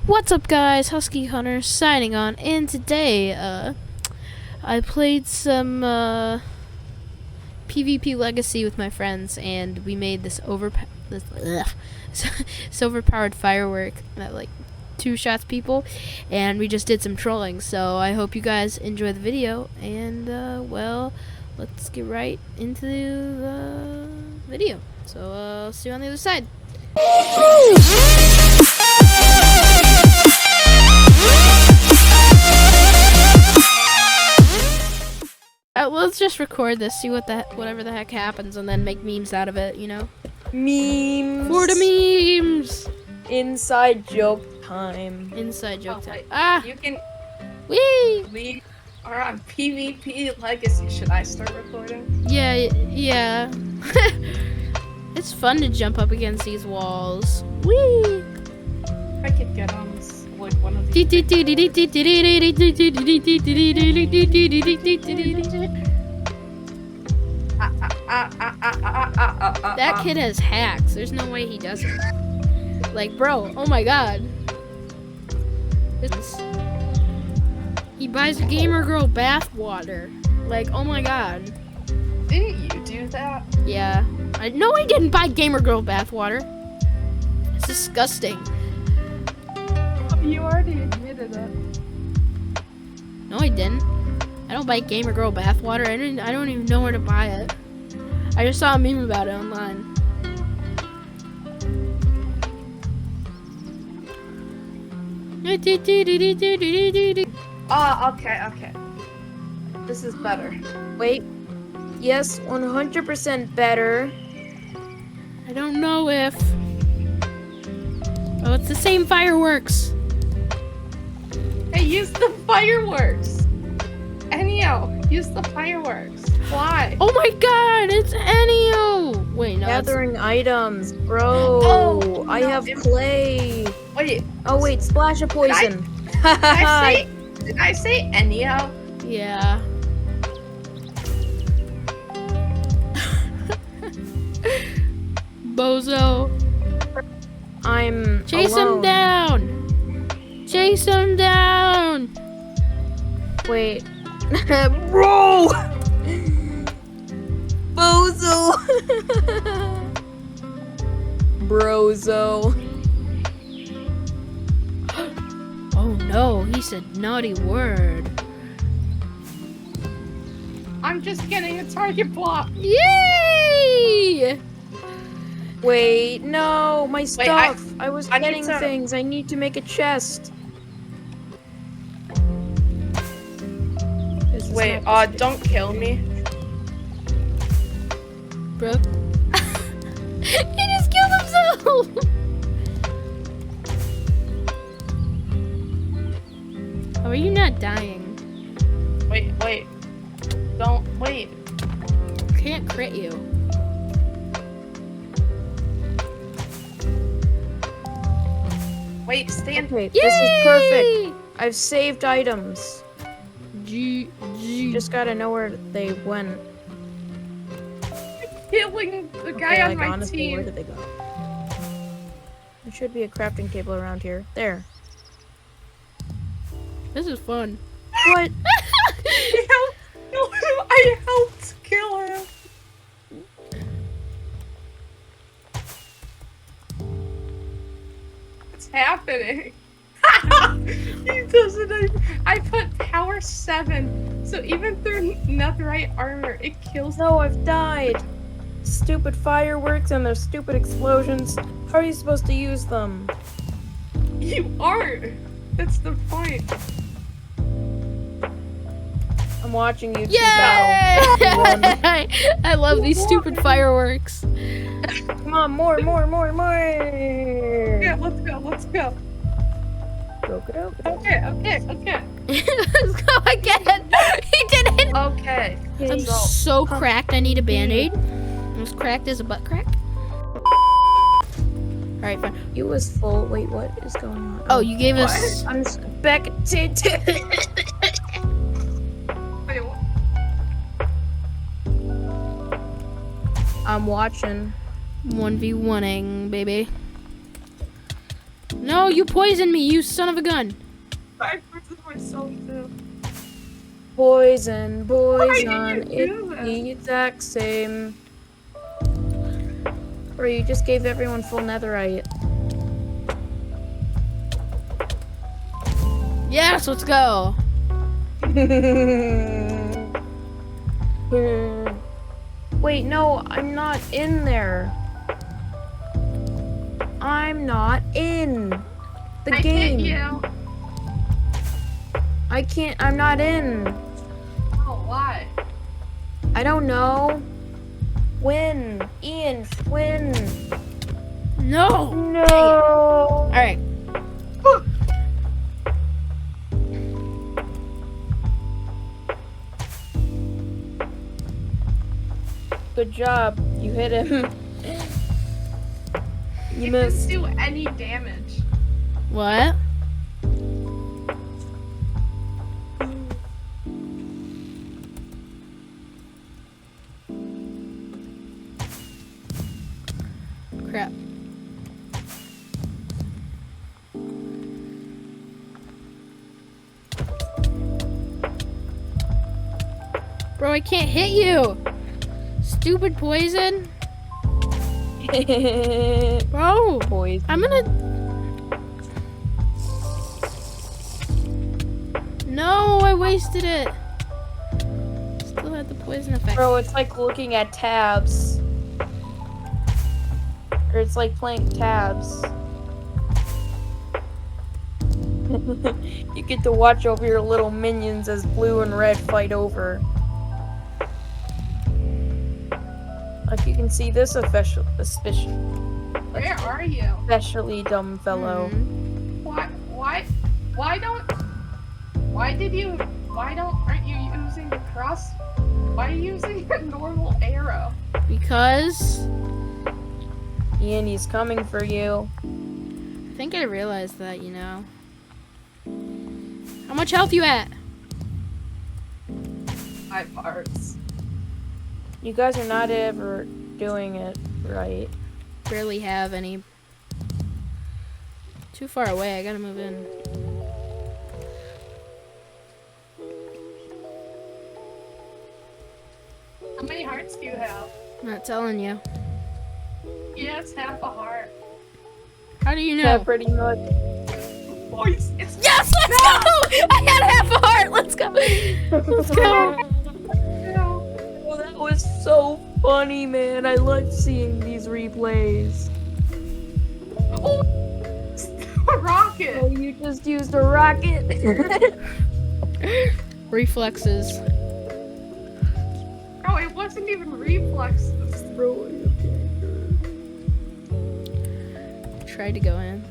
What's up, guys? Husky Hunter signing on, and today I played some PvP Legacy with my friends, and we made this overpowered firework that like two-shots people, and we just did some trolling. So I hope you guys enjoy the video, and well, let's get right into the video. So I'll see you on the other side. Let's just record this, see whatever the heck happens, and then make memes out of it, you know? Memes. For the memes! Inside joke time. Inside joke time. You can. Whee! We are on PvP Legacy. Should I start recording? Yeah. It's fun to jump up against these walls. Whee! I could get on this, like one of these. That kid has hacks. There's no way he doesn't. Like, bro, oh my god. He buys Gamer Girl bath water. Like, oh my god. Didn't you do that? Yeah. No, I didn't buy Gamer Girl bath water. It's disgusting. You already admitted it. No, I didn't. I don't buy Gamer Girl bath water. I don't even know where to buy it. I just saw a meme about it online. Okay. This is better. Wait. Yes, 100% better. I don't know if... Oh, it's the same fireworks. Hey, use the fireworks. Enio, use the fireworks. Fly. Oh my god, it's Enio! Wait, no, Gathering items, bro. Oh, I no, have clay. Wait. Oh wait, splash of poison. Did I say Enio? yeah. Bozo. I'm Chase alone. him down! Chase him down! Wait. Bro! Bozo! Brozo. Oh no, he said naughty word. I'm just getting a target block. Yay! Wait, no, my stuff. I was I need getting to- things. I need to make a chest. This is Wait, not the don't kill me. Bro. He just killed himself! How are you not dying? Wait. Don't wait. Can't crit you. Wait, stand. Okay, this is perfect. I've saved items. G. Just gotta know where they went. Killing the guy Okay, on like, my honestly, where team. did they go? There should be a crafting table around here. There. This is fun. What? I helped kill him. What's happening? He doesn't. I put power 7, so even through netherite armor, it kills. No, I've died. Stupid fireworks and their stupid explosions. How are you supposed to use them? You aren't. That's the point. I'm watching you two Yay! battle. I love these stupid fireworks. Come on, more. Yeah, let's go. Go. Okay. Let's go again. He did it. Okay. I'm so cracked. I need a band-aid. I'm as cracked as a butt crack. Alright, fine. It was full. Wait, what is going on? Oh, you gave us... I'm back. Wait, what? I'm watching. 1v1ing, baby. No, you poisoned me, you son of a gun. I poisoned myself too. Poison, Why poison, did you do it's that? the exact same. Or you just gave everyone full netherite. Yes, let's go. Wait, no, I'm not in there. I'm not in the I game. hit you. I can't, I'm not in. Oh, why? I don't know. Win. Ian, win. No. No. All right. Good job. You hit him. You It missed. didn't do any damage. What? Crap. Bro, I can't hit you. Stupid poison. Bro, Poison. I'm gonna... No, I wasted it. Still had the poison effect. Bro, it's like looking at tabs. Or it's like playing tabs. You get to watch over your little minions as blue and red fight over. Like you can see this especially Where are you? dumb fellow. Mhm. Aren't you using the cross? Why are you using a normal arrow? Because Ian, he's coming for you. I think I realized that, you know. How much health you at? 5 hearts. You guys are not ever doing it right. Barely have any. Too far away, I gotta move in. How many hearts do you have? I'm not telling you. Yes, half a heart. How do you Yeah, know? pretty much. Boys, it's Yes, let's go! I had half a heart. Let's go. Let's go. Oh, that was so funny, man. I love seeing these replays. a rocket. Oh, you just used a rocket. Reflexes. Oh, it wasn't even reflexes. Tried to go in.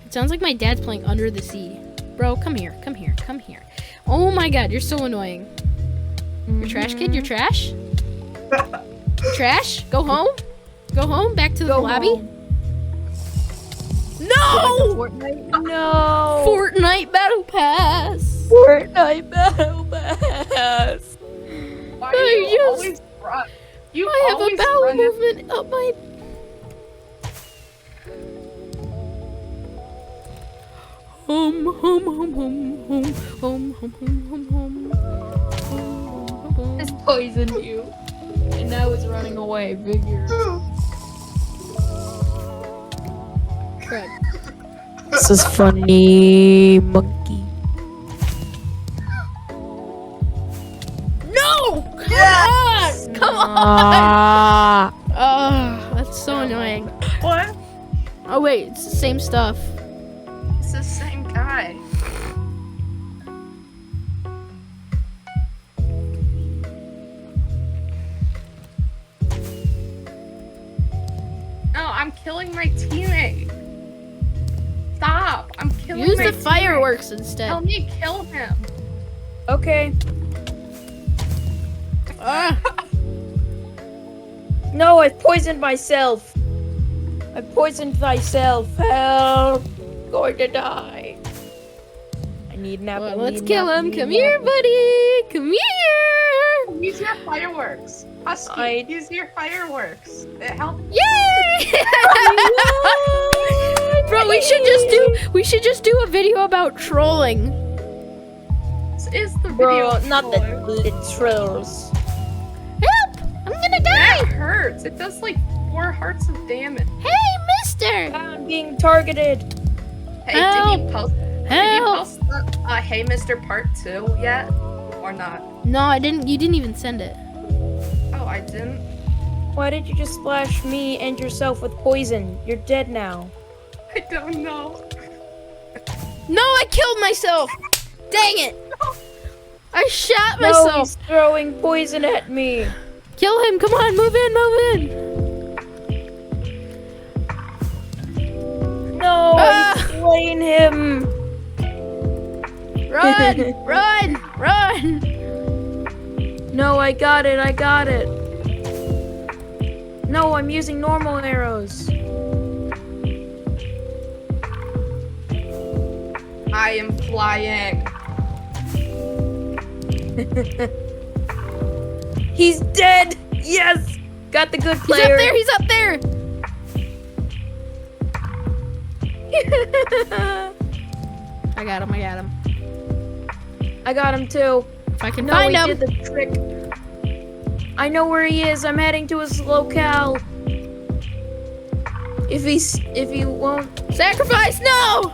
It sounds like my dad's playing Under the Sea. Bro, come here, come here, come here. Oh my god, you're so annoying. You're trash kid, you're trash? You're trash? Go home? Go home? Back to the Go lobby? home. No! Fortnite? No. Fortnite Battle Pass! Fortnite Battle Pass. Why do you I just- always run? You I have a always bowel run movement up my... Home, home, home, home, home, home, home, home, home, home. It's poisoned you. And now it's running away. Figure. Crap. This is funny, monkey. No! Come Yes! on! Come on! Ah. Oh, that's so annoying. What? Oh wait, it's the same stuff. It's the same guy. No, I'm killing my teammate. Stop! I'm killing Use my the teammate. fireworks instead. Tell me to kill him. Okay. Ah, No, I poisoned myself. I poisoned myself. Help. I'm going to die. I need an apple. well, need let's an kill apple, him. need Come an here, apple. buddy. Come here. Use your fireworks. Husky, I- use your fireworks. It helps. Yay! Bro, we should just do a video about trolling. This is the Bro, video. not the trolling. trolls. Help! I'm gonna That die! hurts. It does like 4 hearts of damage. Hey, mister! I'm being targeted. Hey, Help! did you post? Did you Help! post the Hey Mr. Part 2 yet? Or not? No, I didn't. You didn't even send it. Oh, I didn't. Why did you just splash me and yourself with poison? You're dead now. I don't know. No, I killed myself! Dang it! I shot No, myself! he's throwing poison at me. Kill him! Come on, move in, move in! No, Ah! he's slaying him. Run! Run! Run! No, I got it. I got it. No, I'm using normal arrows. I am flying. He's dead. Yes, got the good He's player. up there! He's up there! I got him, I got him. I got him too. If I can No, find he him! did the trick. I know where he is. I'm heading to his locale. If he won't, Sacrifice! No!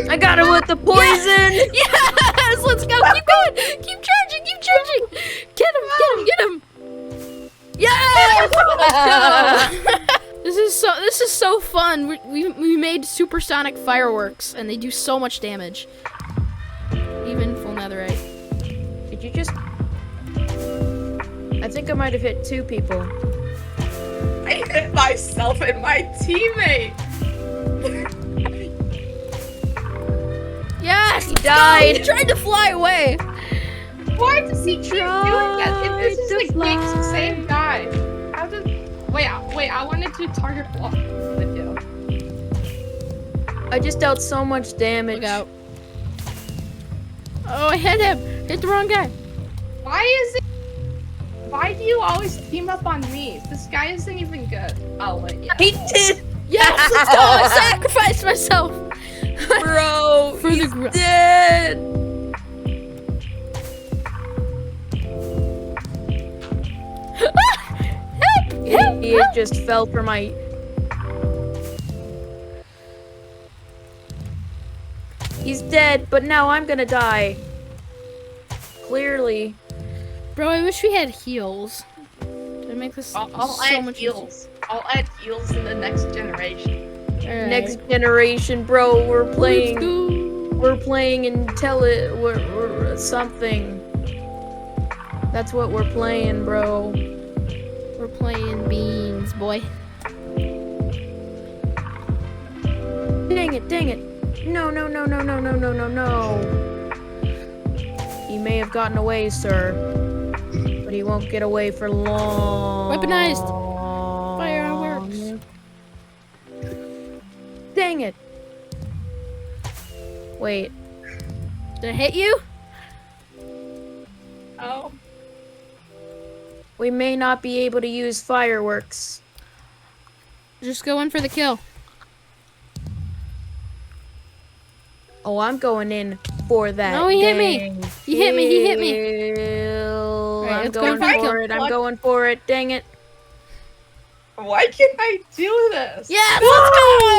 I got him with the poison. Yes! Let's go! Keep going! Keep charging! Keep charging! Get him! Get him! Get him! Yes! This is so fun. We made supersonic fireworks, and they do so much damage. Even full netherite. Did you just? I think I might have hit 2 people. I hit myself and my teammate. Yes! He died. He tried to fly away. Why does he keep doing that? If this is Tried to like the fly. same guy. How did? Wait, I wanted to target block with you. I just dealt so much damage. Look out. Oh, I hit him. Hit the wrong guy. Why is it? Why do you always team up on me? This guy isn't even good. Oh wait, yeah. He did, Yes, let's go. I sacrificed myself. bro. For the He's gr- dead. Help! Help! He just fell for my. He's dead, but now I'm gonna die. Clearly. Bro, I wish we had heals. It'd make this I'll so add much heals. I'll add heals in the next generation. easier. Alright. Next generation, bro. We're Let's playing. go. We're playing we're something. That's what we're playing, bro. We're playing beans, boy. Dang it, dang it. No, no, no, no, no, no, no, no, no. He may have gotten away, sir. But he won't get away for long. Weaponized. Fireworks. Dang it. Wait. Did I hit you? Oh. We may not be able to use fireworks. Just go in for the kill. Oh, I'm going in for that. No, he hit me. dang He hit me, he hit me. kill. Right, I'm let's go going for the for kill. it. I'm going for it. Dang it. Why can't I do this? Yes, let's go!